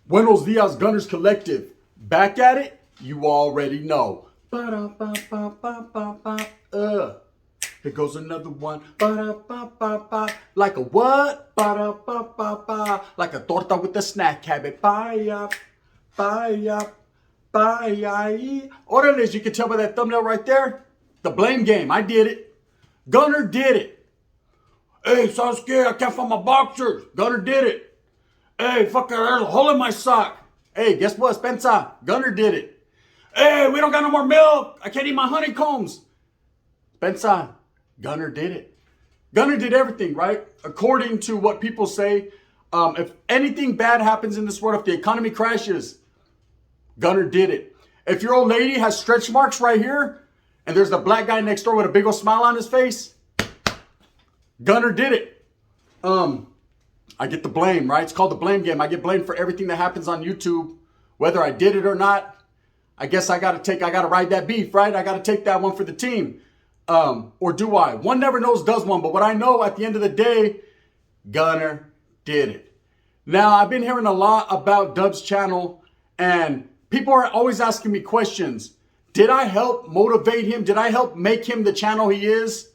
Buenos Dias Gunners Collective. Back at it? You already know. Here goes another one. Like a what? Like a torta with a snack habit. Orale, as you can tell by that thumbnail right there, the blame game. I did it. Gunner did it. Hey, Sasuke, I can't find my boxers. Gunner did it. Hey, fucker, there's a hole in my sock. Hey, guess what, Spencer? Gunner did it. Hey, we don't got no more milk. I can't eat my honeycombs. Spencer, Gunner did it. Gunner did everything, right? According to what people say, if anything bad happens in this world, if the economy crashes, Gunner did it. If your old lady has stretch marks right here, and there's the black guy next door with a big old smile on his face, Gunner did it. I get the blame, right? It's called the blame game. I get blamed for everything that happens on YouTube, whether I did it or not. I guess I got to ride that beef, right? I got to take that one for the team. Or do I? One never knows, does one. But what I know at the end of the day, Gunner did it. Now, I've been hearing a lot about Dub's channel, and people are always asking me questions. Did I help motivate him? Did I help make him the channel he is?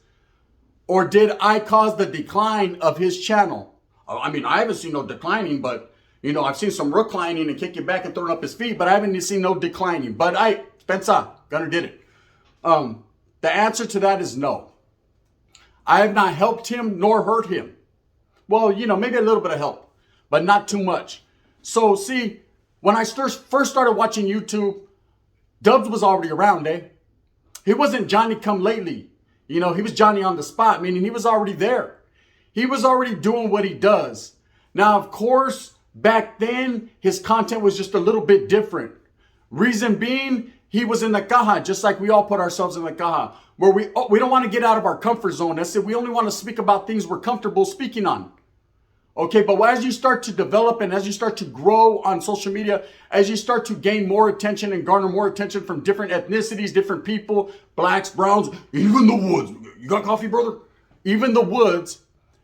Or did I cause the decline of his channel? I mean, I haven't seen no declining, but, you know, I've seen some reclining and kicking back and throwing up his feet, but I haven't seen no declining. But Spencer, Gunner did it. The answer to that is no. I have not helped him nor hurt him. Well, you know, maybe a little bit of help, but not too much. So, see, when I first started watching YouTube, Dubs was already around, eh? He wasn't Johnny come lately. You know, he was Johnny on the spot, meaning he was already there. He was already doing what he does. Now, of course, back then, his content was just a little bit different. Reason being, he was in the caja, just like we all put ourselves in the caja, where we don't want to get out of our comfort zone. That's it. We only want to speak about things we're comfortable speaking on. Okay, but as you start to develop and as you start to grow on social media, as you start to gain more attention and garner more attention from different ethnicities, different people, blacks, browns, even the woods. You got coffee, brother? Even the woods.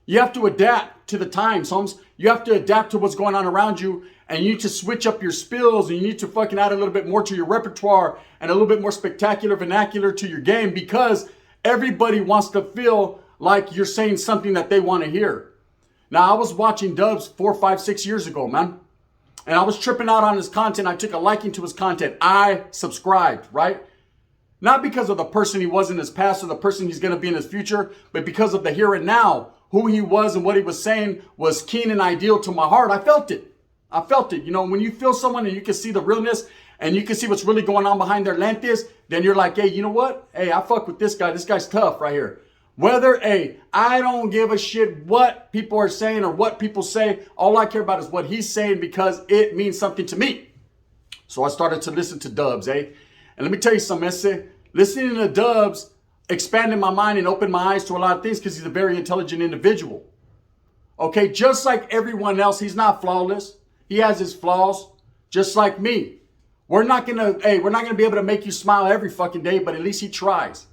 You have to adapt to the times, Holmes. You have to adapt to what's going on around you, and you need to switch up your spills, and you need to fucking add a little bit more to your repertoire and a little bit more spectacular vernacular to your game, because everybody wants to feel like you're saying something that they want to hear. Now, I was watching Dubs 4, 5, 6 years ago, man, and I was tripping out on his content. I took a liking to his content. I subscribed, right? Not because of the person he was in his past or the person he's going to be in his future, but because of the here and now. Who he was and what he was saying was keen and ideal to my heart. I felt it. I felt it. You know, when you feel someone and you can see the realness and you can see what's really going on behind their lentes, then you're like, hey, you know what? Hey, I fuck with this guy. This guy's tough right here. Whether, hey, I don't give a shit what people are saying or what people say. All I care about is what he's saying because it means something to me. So I started to listen to Dubs, eh? And let me tell you something, listening to Dubs expanded my mind and opened my eyes to a lot of things because he's a very intelligent individual. Okay, just like everyone else, he's not flawless. He has his flaws, just like me. We're not gonna be able to make you smile every fucking day, but at least he tries.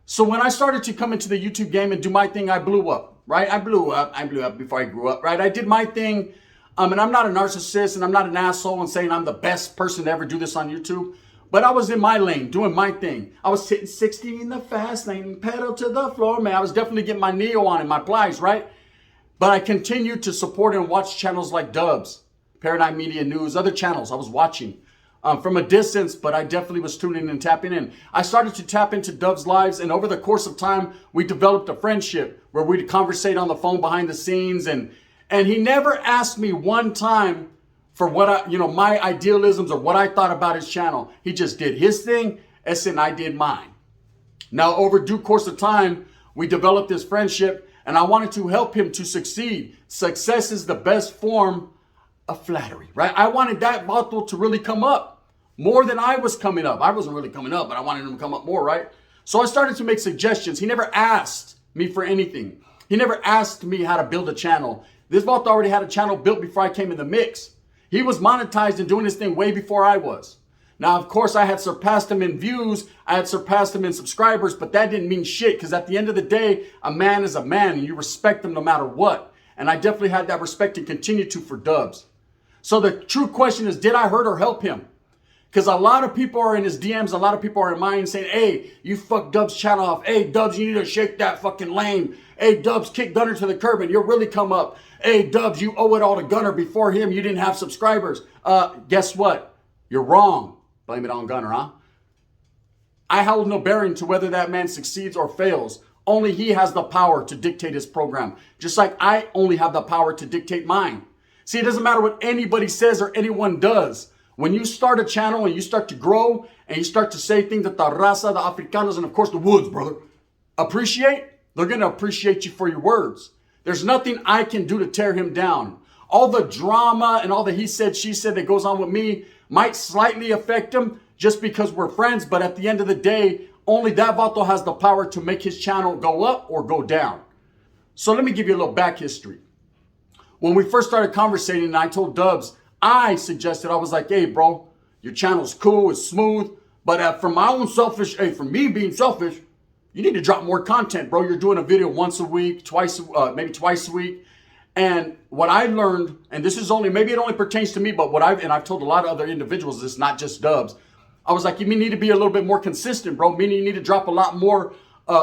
So when I started to come into the YouTube game and do my thing, I blew up, right? I blew up before I grew up, right? I did my thing, and I'm not a narcissist and I'm not an asshole and saying I'm the best person to ever do this on YouTube. But I was in my lane, doing my thing. I was hitting 60 in the fast lane, pedal to the floor, man. I was definitely getting my Neo on and my plies, right? But I continued to support and watch channels like Dubs, Paradigm Media News, other channels I was watching from a distance, but I definitely was tuning in and tapping in. I started to tap into Dubs' lives, and over the course of time, we developed a friendship where we'd conversate on the phone behind the scenes, and he never asked me one time for what my idealisms or what I thought about his channel. He just did his thing, and I did mine. Now, over due course of time, we developed this friendship, and I wanted to help him to succeed. Success is the best form of flattery, right? I wanted that bottle to really come up more than I was coming up. I wasn't really coming up, but I wanted him to come up more, right? So I started to make suggestions. He never asked me for anything. He never asked me how to build a channel. This vato already had a channel built before I came in the mix. He was monetized and doing this thing way before I was. Now, of course, I had surpassed him in views. I had surpassed him in subscribers, but that didn't mean shit because at the end of the day, a man is a man and you respect him no matter what. And I definitely had that respect and continue to for Dubs. So the true question is, did I hurt or help him? Because a lot of people are in his DMs, a lot of people are in mine saying, hey, you fucked Dubs' channel off. Hey, Dubs, you need to shake that fucking lame. Hey, Dubs, kick Gunner to the curb and you'll really come up. Hey, Dubs, you owe it all to Gunner. Before him, you didn't have subscribers. Guess what? You're wrong. Blame it on Gunner, huh? I hold no bearing to whether that man succeeds or fails. Only he has the power to dictate his program. Just like I only have the power to dictate mine. See, it doesn't matter what anybody says or anyone does. When you start a channel and you start to grow and you start to say things that the raza, the Africanos, and of course the Woods, brother, appreciate, they're going to appreciate you for your words. There's nothing I can do to tear him down. All the drama and all the he said, she said that goes on with me might slightly affect him just because we're friends. But at the end of the day, only that vato has the power to make his channel go up or go down. So let me give you a little back history. When we first started conversating and I told Dubs, I suggested, I was like, hey, bro, your channel's cool, it's smooth. But from my own selfish, from me being selfish, you need to drop more content, bro. You're doing a video once a week, maybe twice a week. And what I learned, and this is only, maybe it only pertains to me, but I've told a lot of other individuals this, not just Dubs. I was like, you need to be a little bit more consistent, bro. Meaning you need to drop a lot more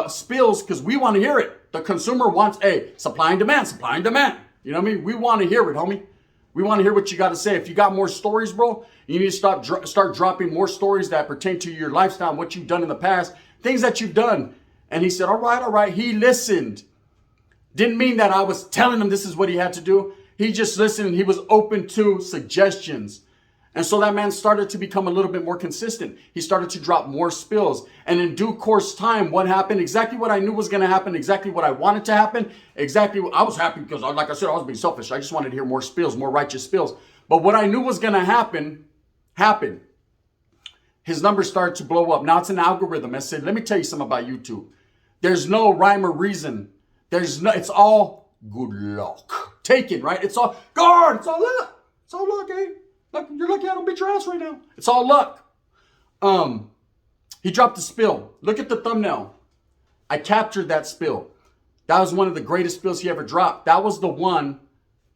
spills because we want to hear it. The consumer wants, supply and demand, supply and demand. You know what I mean? We want to hear it, homie. We want to hear what you got to say. If you got more stories, bro, you need to start dropping more stories that pertain to your lifestyle, what you've done in the past, things that you've done. And he said, all right. He listened. Didn't mean that I was telling him this is what he had to do. He just listened and he was open to suggestions. And so that man started to become a little bit more consistent. He started to drop more spills. And in due course time, what happened? Exactly what I knew was going to happen. Exactly what I wanted to happen. Exactly what I was happy because, like I said, I was being selfish. I just wanted to hear more spills, more righteous spills. But what I knew was going to happen, happened. His numbers started to blow up. Now it's an algorithm. I said, let me tell you something about YouTube. There's no rhyme or reason. It's all good luck. Taken, right? It's all, God, it's all luck. It's all luck, eh? Look, you're lucky I don't beat your ass right now. It's all luck. He dropped a spill. Look at the thumbnail. I captured that spill. That was one of the greatest spills he ever dropped. That was the one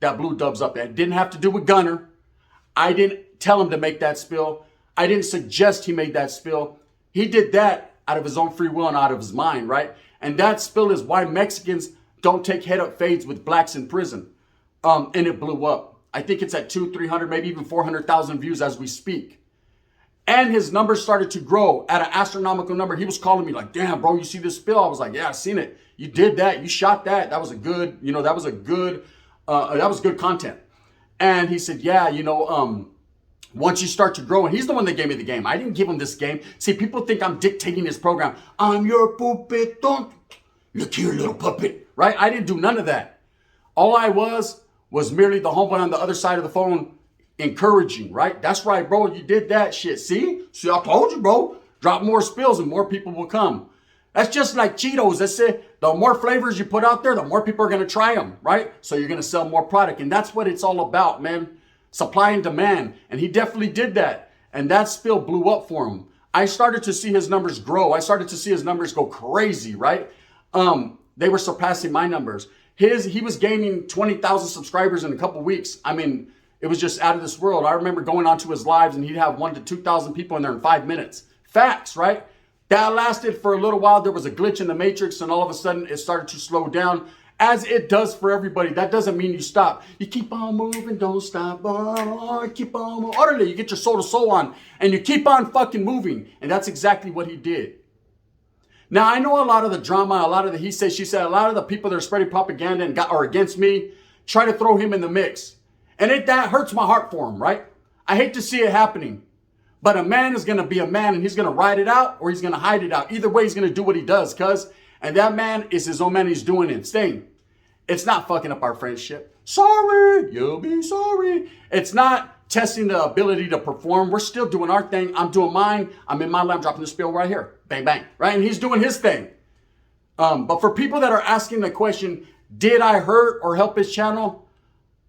that blew Dubs up. It didn't have to do with Gunner. I didn't tell him to make that spill. I didn't suggest he made that spill. He did that out of his own free will and out of his mind, right? And that spill is why Mexicans don't take head-up fades with blacks in prison. And it blew up. I think it's at 200, 300, maybe even 400,000 views as we speak. And his numbers started to grow at an astronomical number. He was calling me like, damn, bro, you see this spill? I was like, yeah, I seen it. You did that. You shot that. That was a good, that was good content. And he said, yeah, once you start to grow, and he's the one that gave me the game. I didn't give him this game. See, people think I'm dictating his program. I'm your puppeton. Look here, little puppet, right? I didn't do none of that. All I was merely the homeboy on the other side of the phone encouraging, right? That's right, bro. You did that shit. See, I told you, bro. Drop more spills and more people will come. That's just like Cheetos. That's it. The more flavors you put out there, the more people are going to try them, right? So you're going to sell more product. And that's what it's all about, man. Supply and demand. And he definitely did that. And that spill blew up for him. I started to see his numbers grow. I started to see his numbers go crazy, right? They were surpassing my numbers. He was gaining 20,000 subscribers in a couple weeks. I mean, it was just out of this world. I remember going onto his lives and he'd have 1,000 to 2,000 people in there in 5 minutes. Facts, right? That lasted for a little while. There was a glitch in the matrix and all of a sudden it started to slow down as it does for everybody. That doesn't mean you stop. You keep on moving, don't stop. Oh, keep on moving. Utterly, you get your soul to soul on and you keep on fucking moving. And that's exactly what he did. Now, I know a lot of the drama, a lot of the he said, she said, a lot of the people that are spreading propaganda and are against me try to throw him in the mix. And that hurts my heart for him, right? I hate to see it happening. But a man is going to be a man and he's going to ride it out or he's going to hide it out. Either way, he's going to do what he does, and that man is his own man. He's doing it. Staying. It's not fucking up our friendship. Sorry, you'll be sorry. It's not testing the ability to perform. We're still doing our thing. I'm doing mine. I'm in my lab, dropping the spill right here. Bang, bang, right? And he's doing his thing. But for people that are asking the question, did I hurt or help his channel?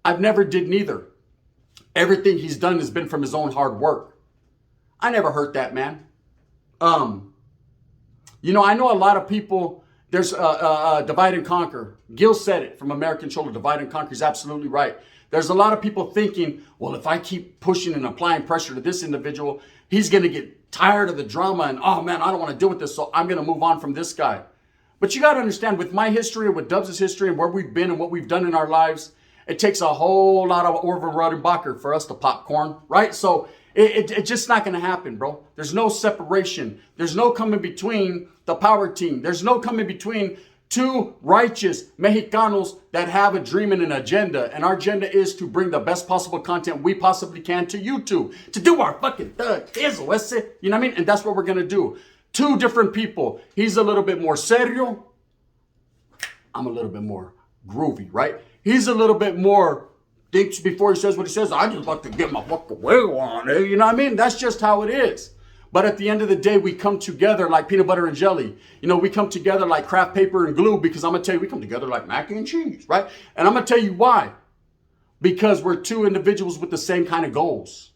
I've never did neither. Everything he's done has been from his own hard work. I never hurt that man. You know, I know a lot of people, there's divide and conquer. Gil said it from American Cholo, divide and conquer. He's absolutely right. There's a lot of people thinking, well, if I keep pushing and applying pressure to this individual, he's going to get tired of the drama and, oh man, I don't want to deal with this, so I'm going to move on from this guy. But you got to understand, with my history, with Dubs' history, and where we've been and what we've done in our lives, it takes a whole lot of Orville Redenbacher for us to pop corn, right? So it's just not going to happen, bro. There's no separation. There's no coming between the power team. There's no coming between two righteous Mexicanos that have a dream and an agenda. And our agenda is to bring the best possible content we possibly can to YouTube. To do our fucking thug. You know what I mean? And that's what we're going to do. Two different people. He's a little bit more serio. I'm a little bit more groovy, right? He's a little bit more thinks before he says what he says. I just like to get my fucking wiggle on it. You know what I mean? That's just how it is. But at the end of the day, we come together like peanut butter and jelly. You know, we come together like craft paper and glue, because I'm going to tell you, we come together like mac and cheese, right? And I'm going to tell you why. Because we're two individuals with the same kind of goals.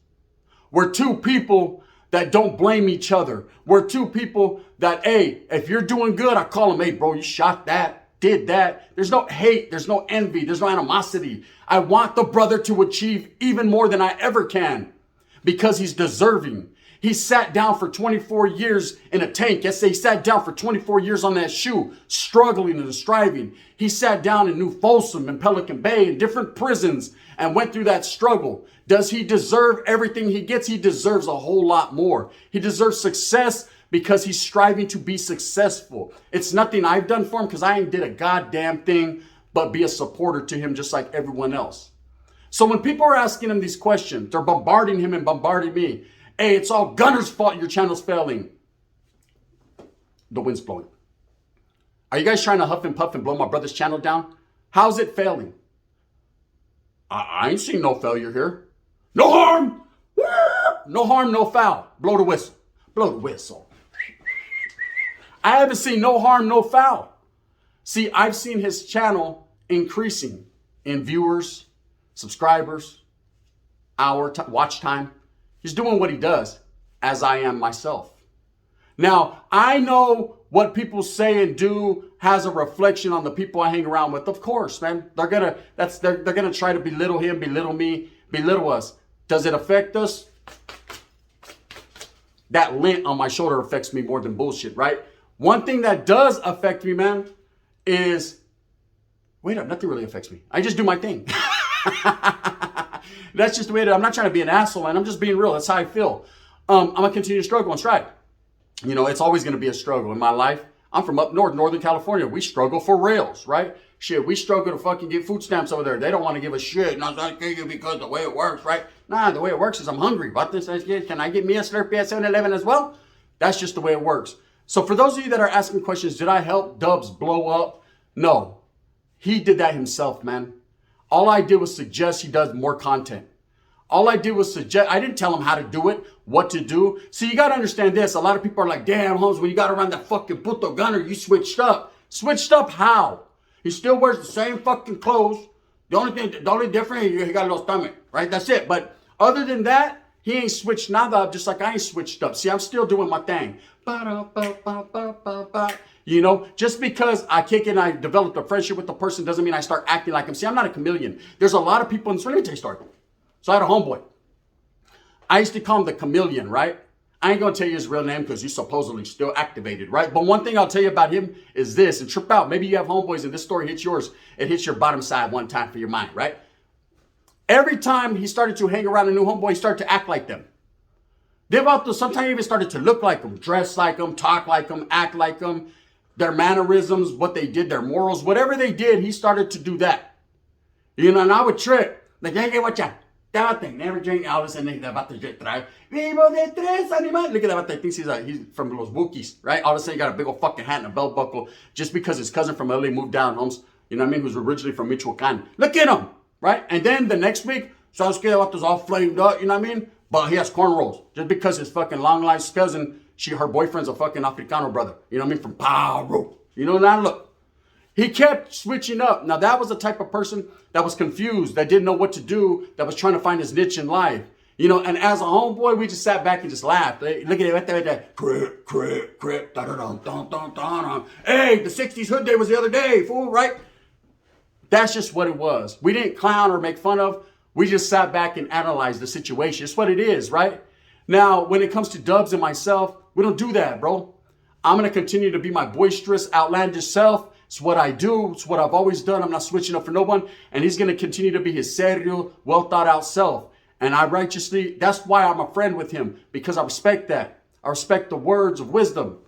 We're two people that don't blame each other. We're two people that, hey, if you're doing good, I call them, hey, bro, you shot that, did that. There's no hate. There's no envy. There's no animosity. I want the brother to achieve even more than I ever can, because he's deserving. He sat down for 24 years in a tank. Yes, he sat down for 24 years on that shoe, struggling and striving. He sat down in New Folsom and Pelican Bay in different prisons and went through that struggle. Does he deserve everything he gets? He deserves a whole lot more. He deserves success because he's striving to be successful. It's nothing I've done for him, because I ain't did a goddamn thing but be a supporter to him just like everyone else. So when people are asking him these questions, they're bombarding him and bombarding me. Hey, it's all Gunner's fault your channel's failing. The wind's blowing. Are you guys trying to huff and puff and blow my brother's channel down? How's it failing? I ain't seen no failure here. No harm. No harm, no foul. Blow the whistle. Blow the whistle. I haven't seen no harm, no foul. See, I've seen his channel increasing in viewers, subscribers, watch time. He's doing what he does, as I am myself. Now, I know what people say and do has a reflection on the people I hang around with. Of course, man. They're gonna try to belittle him, belittle me, belittle us. Does it affect us? That lint on my shoulder affects me more than bullshit, right? One thing that does affect me, man, is, wait up, nothing really affects me. I just do my thing. That's just the way it is. I'm not trying to be an asshole, man. I'm just being real. That's how I feel. I'm going to continue to struggle and strive. You know, it's always going to be a struggle in my life. I'm from up north, Northern California. We struggle for rails, right? Shit, we struggle to fucking get food stamps over there. They don't want to give a shit. And I was like, because the way it works, right? Nah, the way it works is I'm hungry. What this? Can I get me a Slurpee at 7-Eleven as well? That's just the way it works. So for those of you that are asking questions, did I help Dubs blow up? No. He did that himself, man. All I did was suggest he does more content. All I did was suggest, I didn't tell him how to do it, what to do. See, you got to understand this. A lot of people are like, damn, Holmes, when you got around that fucking puto Gunner, you switched up. Switched up how? He still wears the same fucking clothes. The only difference is he got a little stomach, right? That's it. But other than that, he ain't switched nada up, just like I ain't switched up. See, I'm still doing my thing. You know, just because I kick and I developed a friendship with the person doesn't mean I start acting like him. See, I'm not a chameleon. There's a lot of people in this. Let me tell you a story. So I had a homeboy. I used to call him the chameleon, right? I ain't going to tell you his real name because he's supposedly still activated, right? But one thing I'll tell you about him is this, and trip out. Maybe you have homeboys and this story hits yours. It hits your bottom side one time for your mind, right? Every time he started to hang around a new homeboy, he started to act like them. Sometimes he even started to look like them, dress like them, talk like them, act like them. Their mannerisms, what they did, their morals, whatever they did, he started to do that. You know, and I would trip. Like, hey, watch out. That thing, never drink. All of a sudden, the vato just drive. Vivo de tres animales. Look at that vato. He thinks he's from Los Wookiees, right? All of a sudden, he got a big old fucking hat and a belt buckle just because his cousin from LA moved down, Holmes. You know what I mean? Who's originally from Michoacan. Look at him, right? And then the next week, Sasuke vato's all flamed up, you know what I mean? But he has cornrows just because his fucking long-lost cousin, her boyfriend's a fucking Africano brother. You know what I mean? From Peru. You know, now look, he kept switching up. Now that was the type of person that was confused, that didn't know what to do, that was trying to find his niche in life. You know, and as a homeboy, we just sat back and just laughed. Look at it right there, right there. Crip, crip, crip, da-da-dum. Hey, the 60s hood day was the other day, fool, right? That's just what it was. We didn't clown or make fun of. We just sat back and analyzed the situation. It's what it is, right? Now, when it comes to Dubs and myself, we don't do that, bro. I'm going to continue to be my boisterous, outlandish self. It's what I do. It's what I've always done. I'm not switching up for no one. And he's going to continue to be his serio, well thought out self. And that's why I'm a friend with him, because I respect that. I respect the words of wisdom.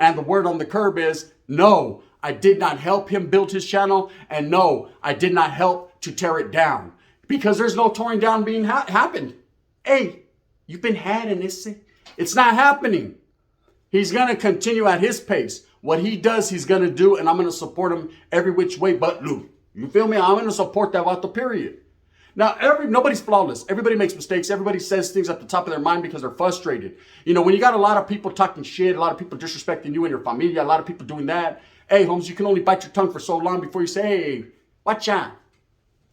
And the word on the curb is, no, I did not help him build his channel. And no, I did not help to tear it down. Because there's no tearing down being happened. Hey, you've been had in this. It's not happening. He's going to continue at his pace. What he does, he's going to do. And I'm going to support him every which way but Lou. You feel me? I'm going to support that out the period. Now, nobody's flawless. Everybody makes mistakes. Everybody says things at the top of their mind because they're frustrated. You know, when you got a lot of people talking shit, a lot of people disrespecting you and your familia, a lot of people doing that. Hey, Holmes, you can only bite your tongue for so long before you say, hey, watch out.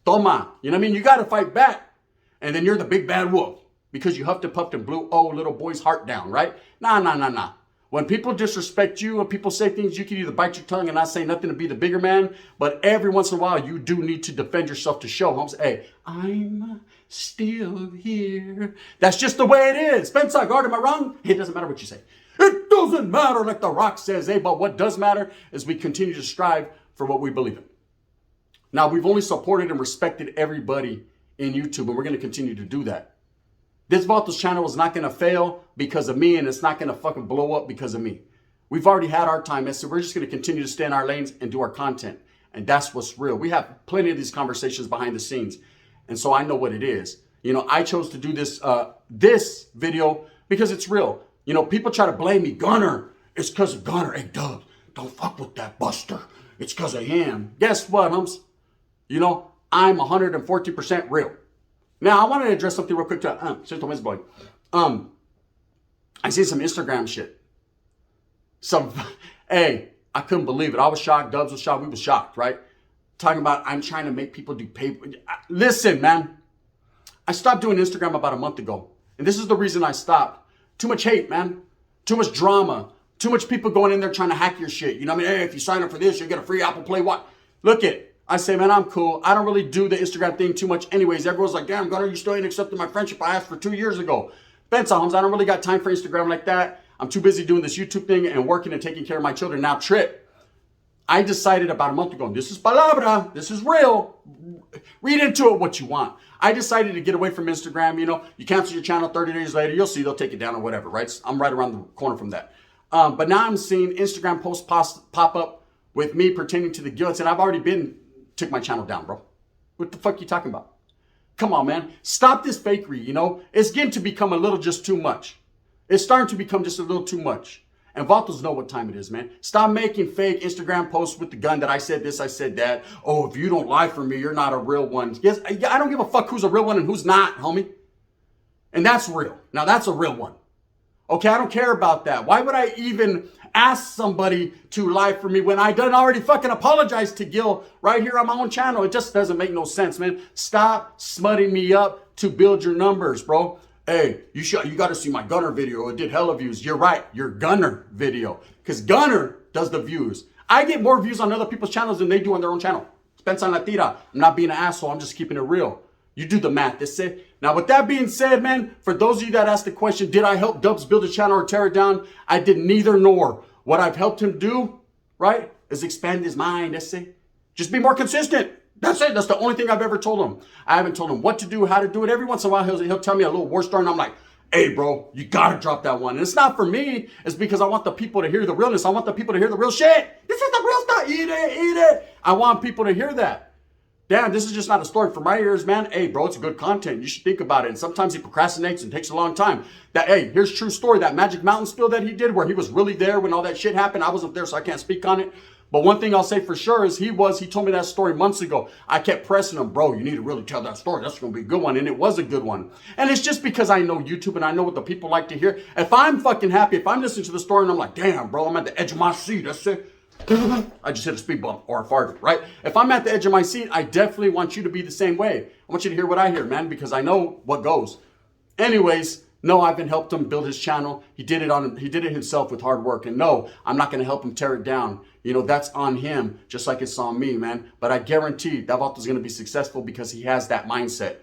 Toma. You know what I mean? You got to fight back. And then you're the big bad wolf because you huffed and puffed and blew, little boy's heart down, right? Nah. When people disrespect you and people say things, you can either bite your tongue and not say nothing to be the bigger man, but every once in a while, you do need to defend yourself to show, Holmes, hey, I'm still here. That's just the way it is. Spencer, guard, am I wrong? It doesn't matter what you say. It doesn't matter, like The Rock says, hey, but what does matter is we continue to strive for what we believe in. Now, we've only supported and respected everybody in YouTube, and we're going to continue to do that. This Vatos channel is not going to fail because of me, and it's not going to fucking blow up because of me. We've already had our time, and so we're just going to continue to stay in our lanes and do our content. And that's what's real. We have plenty of these conversations behind the scenes, and so I know what it is. You know, I chose to do this this video because it's real. You know, people try to blame me. Gunner, it's because of Gunner. Hey, Doug, don't fuck with that Buster. It's because of him. Guess what, Hums? You know, I'm 114% real. Now, I wanted to address something real quick to Boy. I see some Instagram shit. Hey, I couldn't believe it. I was shocked. Dubs was shocked. We was shocked, right? Talking about I'm trying to make people do paper. Listen, man. I stopped doing Instagram about a month ago. And this is the reason I stopped. Too much hate, man. Too much drama. Too much people going in there trying to hack your shit. You know what I mean? Hey, if you sign up for this, you get a free Apple Play. What? Look it. I say, man, I'm cool. I don't really do the Instagram thing too much anyways. Everyone's like, damn, Gunner, you still ain't accepting my friendship I asked for 2 years ago. Ben's Holmes, I don't really got time for Instagram like that. I'm too busy doing this YouTube thing and working and taking care of my children. Now, Trip, I decided about a month ago, this is palabra, this is real. Read into it what you want. I decided to get away from Instagram. You know, you cancel your channel 30 days later, you'll see they'll take it down or whatever, right? I'm right around the corner from that. But now I'm seeing Instagram posts pop up with me pertaining to the guilds, and I've already took my channel down, bro. What the fuck you talking about? Come on, man. Stop this fakery, you know? It's getting to become a little just too much. It's starting to become just a little too much. And Vatos know what time it is, man. Stop making fake Instagram posts with the gun that I said this, I said that. Oh, if you don't lie for me, you're not a real one. Yes, I don't give a fuck who's a real one and who's not, homie. And that's real. Now, that's a real one. Okay, I don't care about that. Why would I even ask somebody to lie for me when I done already fucking apologize to Gil right here on my own channel? It just doesn't make no sense, man. Stop smutting me up to build your numbers, bro. Hey, you got to see my Gunner video. It did hella views. You're right, your Gunner video. Because Gunner does the views. I get more views on other people's channels than they do on their own channel. Spencer la tira. I'm not being an asshole. I'm just keeping it real. You do the math. That's it. Now, with that being said, man, for those of you that asked the question, did I help Dubs build a channel or tear it down? I did neither nor. What I've helped him do, right, is expand his mind. That's it. Just be more consistent. That's it. That's the only thing I've ever told him. I haven't told him what to do, how to do it. Every once in a while, he'll tell me a little war story, and I'm like, hey, bro, you got to drop that one. And it's not for me. It's because I want the people to hear the realness. I want the people to hear the real shit. This is the real stuff. Eat it, eat it. I want people to hear that. Damn, this is just not a story for my ears, man. Hey, bro, it's good content. You should think about it. And sometimes he procrastinates and takes a long time. Hey, here's a true story. That Magic Mountain spill that he did where he was really there when all that shit happened. I wasn't there, so I can't speak on it. But one thing I'll say for sure is he told me that story months ago. I kept pressing him, bro, you need to really tell that story. That's going to be a good one. And it was a good one. And it's just because I know YouTube and I know what the people like to hear. If I'm fucking happy, if I'm listening to the story and I'm like, damn, bro, I'm at the edge of my seat. That's it. I just hit a speed bump or I farted, right? If I'm at the edge of my seat, I definitely want you to be the same way. I want you to hear what I hear, man, because I know what goes. Anyways, no, I've been helped him build his channel. He did it himself with hard work. And no, I'm not going to help him tear it down. You know, that's on him, just like it's on me, man. But I guarantee that Vato's going to be successful because he has that mindset.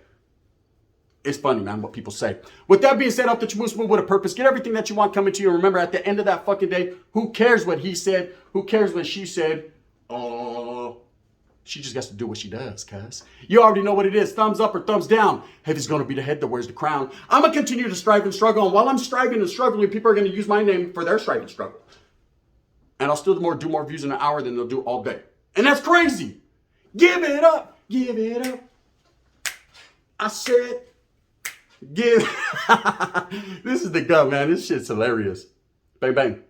It's funny, man, what people say. With that being said, up the Chamus move with a purpose. Get everything that you want coming to you. And remember, at the end of that fucking day, who cares what he said? Who cares what she said? She just has to do what she does, cuz. You already know what it is. Thumbs up or thumbs down. Heavy's going to be the head that wears the crown. I'm going to continue to strive and struggle. And while I'm striving and struggling, people are going to use my name for their strive and struggle. And I'll still do more views in an hour than they'll do all day. And that's crazy. Give it up. Give it up. I said... This is the gun, man. This shit's hilarious. Bang, bang.